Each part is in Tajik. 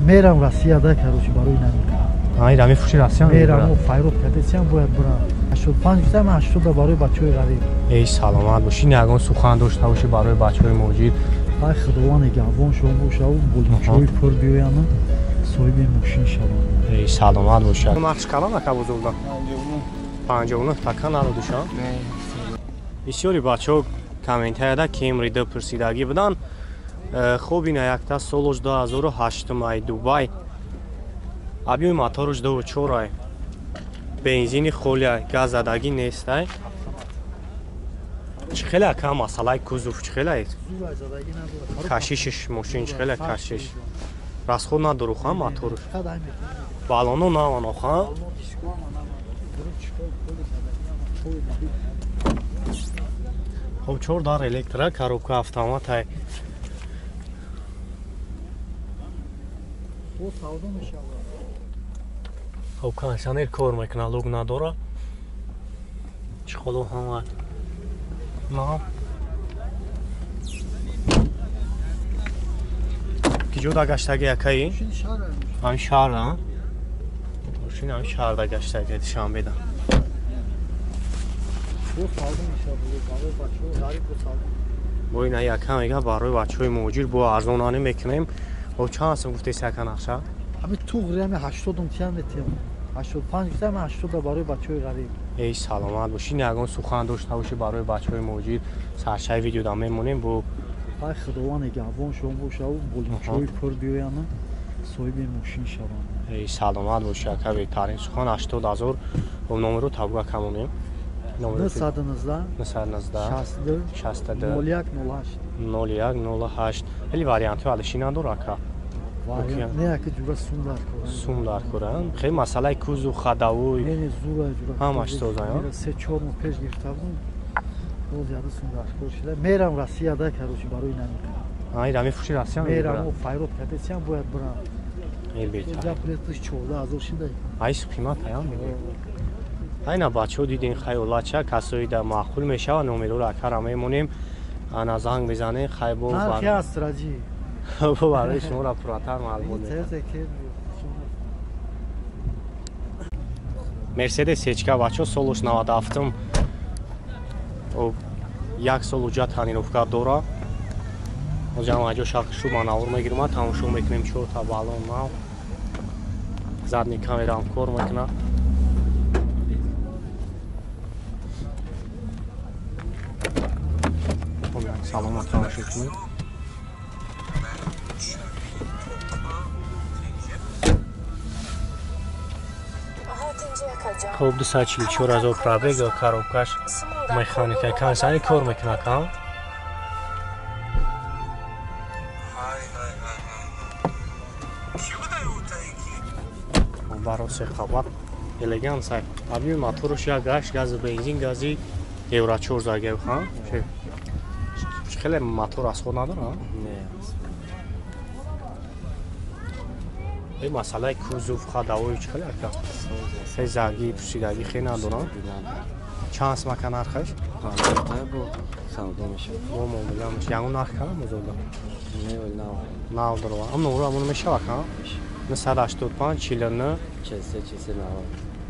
Мерам Россияда, короче, барои намекунам. Ай, да мефурши Россия мерам, Файрод кадетсиам бояд бурам. 85 гуфтам, 80 барои бачаҳои ғариб. Эй, саломат бошӣ, ягон сухан дошта бошӣ барои бачаҳои муҳоҷир. Ай, худованд нигоҳбон шумо бошав, болчаҳои пур биёянд, соҳиби мошин шаванд. Эй, саломат бошад. Нақш калон ака бузургда? 59 така народуша? бисёри бачаҳо комментарияда Кемрида пурсидагӣ буданд. Хуб ина якта солуш 2008 ай Дубай. Абиёи моторуш 24 ай. Бензини холӣ ай, газ задагӣ нест ай. Чӣ хеле ака масъалаи кузов чӣ хеле ай? Кашишиш мошин чӣ хеле кашиш? Расход надору хан моторуш. Балоно навано хан. Хуб 4 дар электра, коробка автомат ай. خب کانسانر کار میکنه لوگ نداره چخلو هم نه کی جدا گشتگی اکی هم شهر ها ماشین هم شهر دا گشتگی شام بدم با این یکم میگه برای بچه‌های موجود با ارزانانه میکنیم و چند سم گفته سکن اخشا همه تو غریمه 80 امتیان میتیم 85 گفتم 80 برای بچه‌های غریب. ای سلامت باشین یگان سخن داشته باشی برای بچه‌های موجود سرچای ویدیو دا میمونیم با ای خداوند نگهبان شما باشه و بچه‌های پر بیایند صاحب ماشین شوند. ای سلامت باشه که بهترین سخن 80000 و نمره تابگا کمونیم. نمره 919 62 0108 خیلی واریانت ها علشی نداره که نه که جورا سوم در کورن خیلی مسئله کوزو خداوی نه زورا همش توزایم 3-4 ماه پیش گرفتم روز زیاده سوم در کور میرم روسیه دا کاروچ برای نمیکنم ای رامی فروشی روسیه میرم و فایرود کاتسیام باید برم ای بیت جا پلیتش 14000 شده ای قیمت پیام میده اینا بچه‌ها دیدین خیالات چه کسایی در معقول میشه و نمره رو اکرام میمونیم انا زنگ بزنه خیبو نه خیلی استراجی بو برای شما را پراتر معلومات میده مرسدس هچکا بچه‌ها سولوش 97 م او یک سال وجود تانیروفکا داره و جمع جو شاخشو منور میگیرم تماشا میکنیم چهار تا بالون ناو زدنی کامرا هم کار میکنه سلامت تماشا کنید خب 244,000 پرابگ و коробкаш механика кансани кор мекунад ка бароси хабар элеганс абиёи моторуш як гаш газ бензин гази евро 4 заге ха хеле мотор расход надора ای مسئله کوزوف خداوی چه خیلی اکا سه زاگی پوشیدگی خیلی ندارم چند اسم اکا نرخش؟ با سودا میشه با معامله میشه یعنی نرخ کنم مزودا؟ نه دارم ام نورو امون میشه اکا؟ نه 185 49 43 43 90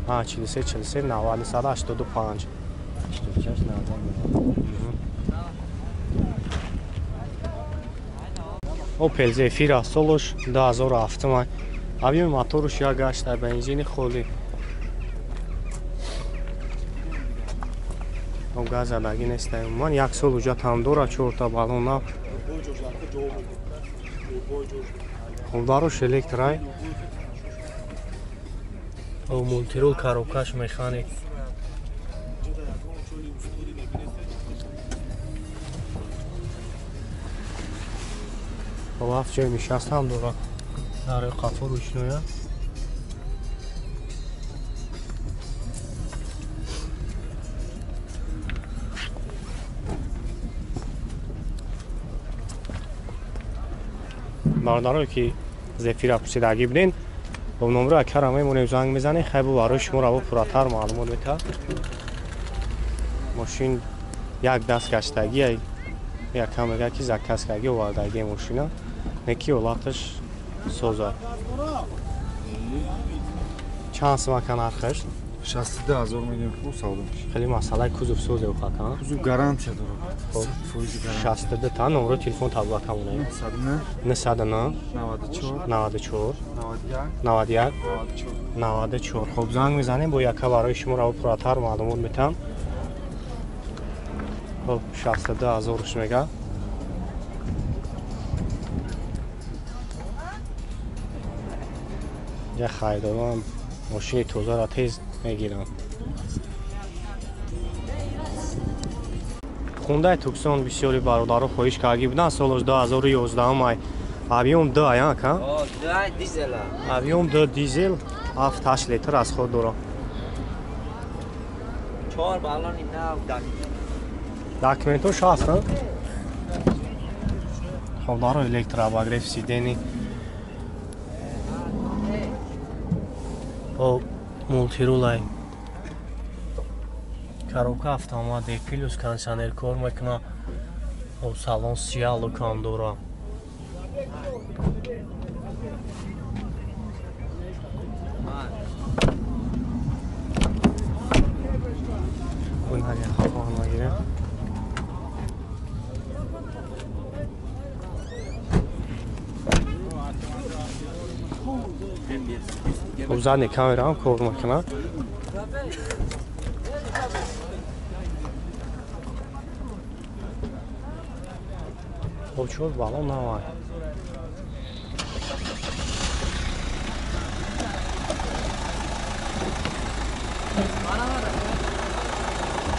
ها 43 43 90 185 86 90 Opel Zafira Solosh 2007 м абиёи моторуш як гашта бензини холӣ газ задагӣ нест ман як сол уҷа там дора 4 та балон нав хулдарош электрай мултирол коробкаш механик وقت جای میشست هم دورا داره قطار روشنویه بارداره که زفیر پوشیدگی بدین با نمره اکر همه مونیم زنگ میزنی خیلی برای شما رو پراتر معلومات میده ماشین یک دست گشتگی یک کم که زکس کردگی و واردگی ماشینه نکی ولاتش سوزا چند سمکان آخر 62000 میلیون پول سودا میشه. خیلی مسئله کوزوف سوزه و خاکان کوزو گارانتیا داره. فویزی گارانتی. 62 تا نمره تلفن تابلو کامونه. 909 94 91 94 خب زنگ میزنیم با یکا برای شما رو پراتر معلومات میتم. خب 62000 روش میگه. یه خریدارم ماشین توزا را تیز میگیرم. خونده توکسون بسیاری برادرها خواهش کردی بودن سالش 2011 مای اویوم 2 آیا که؟ دیزل. اویوم 2 دیزل 7 لیتر از خود داره. 4 بالون اینا داکیومنتوش هست نه؟ خب داره الکترا باگریف سیدنی. خب مولتیرولای коробка автомат плюс кондиционер кор мекуна об салон сиялу кам дора اون هر یک خواه نگیره خب زنی کامرا هم کار میکنه خب چور بالون نوای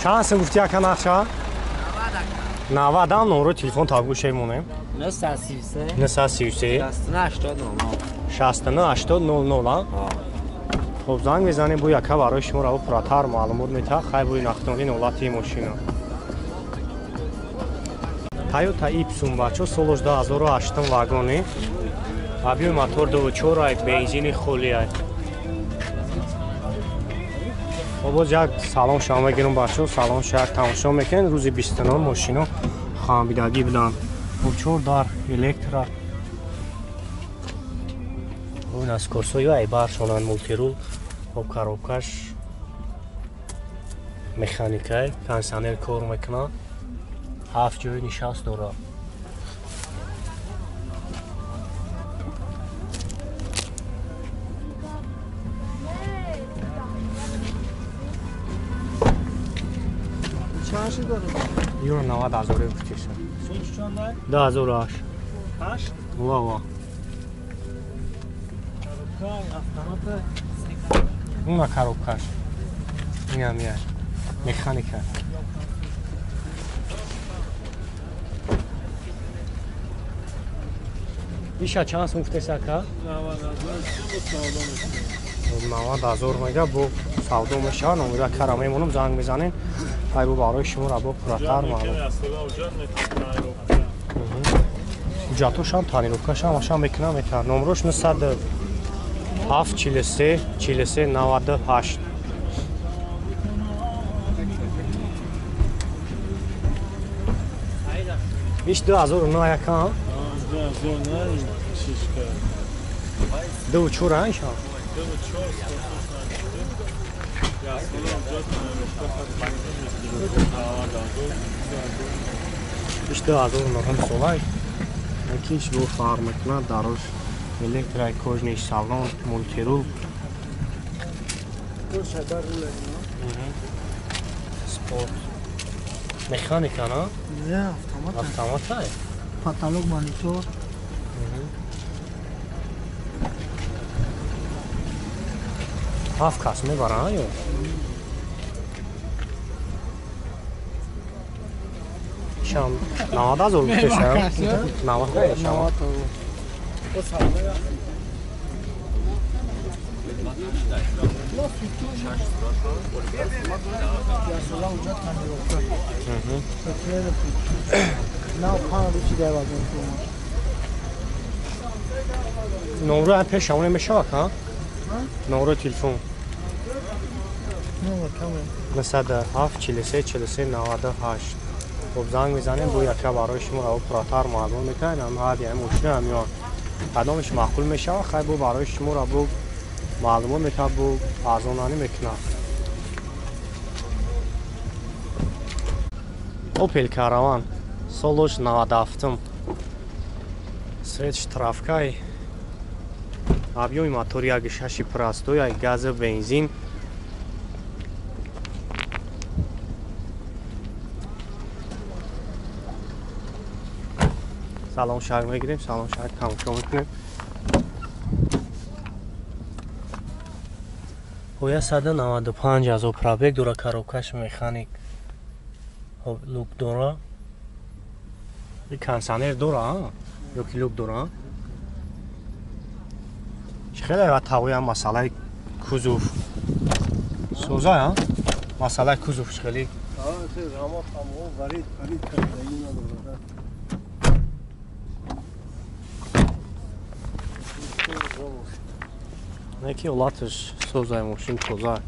چند سه گفتی اکن اخشا؟ 90 هم نمره تلفن تابگوشه مونیم 933 69 80 00 خب زنگ میزنیم بو یکا برای شما رو پراتر معلومات میته خیلی بوی نختونی نولتی ماشینا Toyota Ipsum бачо солош 2008 вагони объем мотор 2.4 ай бензини хули ай обоз як салон шома мегирум бачо салон шак тамошо мекунед рӯзи 29 мошино хаҳамидагӣ будан 4 дар электро он аз курсои ай баршонанд мултирул об коробкаш механикай кондиционер кор мекунад 7 جای نشست داره چهارشی داره یورو 90,000 بکشه سونچ چنده؟ 10,000 8 وا автомат اون коробкаш این هم میاد مکانیکا بیشتر چند سوخته سکه؟ 90,000 میگه با سودا میشه نمیده کارا میمونم زنگ میزنین ای بو برای شما را با پراتر معلوم جاتوش هم تانیروکاش هم آشان میکنم میتر نمروش 907 43 98 بیش 2009 یکا دو چور هنشا بیش 2009 هم سولای یکیش بو فارمکنا داروش الکترای کوژنیش سالون مولتیرول سپورت مکانیکا نه؟ نه автомат های کاتالوگ مانیتور هفت کس میبرن یا؟ شام 90,000 بکشه 90 شام نمره هم پیش شامونه میشه ها؟ نمره تلفن مثل 7 43 98 خب زنگ میزنیم بو یکا برای شما رو پراتر معلوم میکنیم هم هر یه مشنه هم یا قدامش معقول میشه و خیلی برای شما را بو معلومات میکنه بو ارزانانی میکنه. Opel Caravan سالش 97 سرچ ترافکای объёми мотори 1.6 простой газ бензин سلام شهر میگیریم سلام شهر تماشا میکنیم و 195,000 пробег داره коробкаш механик лук дора и кондиционер дора ёки лук дора خیلی وقت تاوی هم مسئله کزوف سوزای ها مسئله کزوفش خیلی یکی اولاتش سوزای ماشین سوزای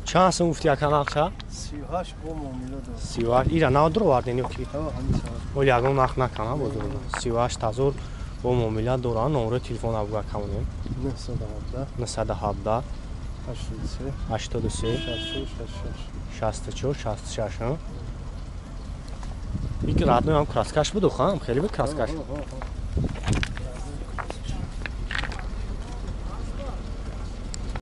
چند سه مفتی اکن اقچه؟ 38 با معامله داره 38 ایران نو درو واردین یکی ولی اگه اون نخ نکنه بزرگ 38,000 با معامله دارن نمره تلفن ابو کنیم 917 83 64 66 ها یک رادنو هم کراسکاش بود خام خیلی به کراسکاش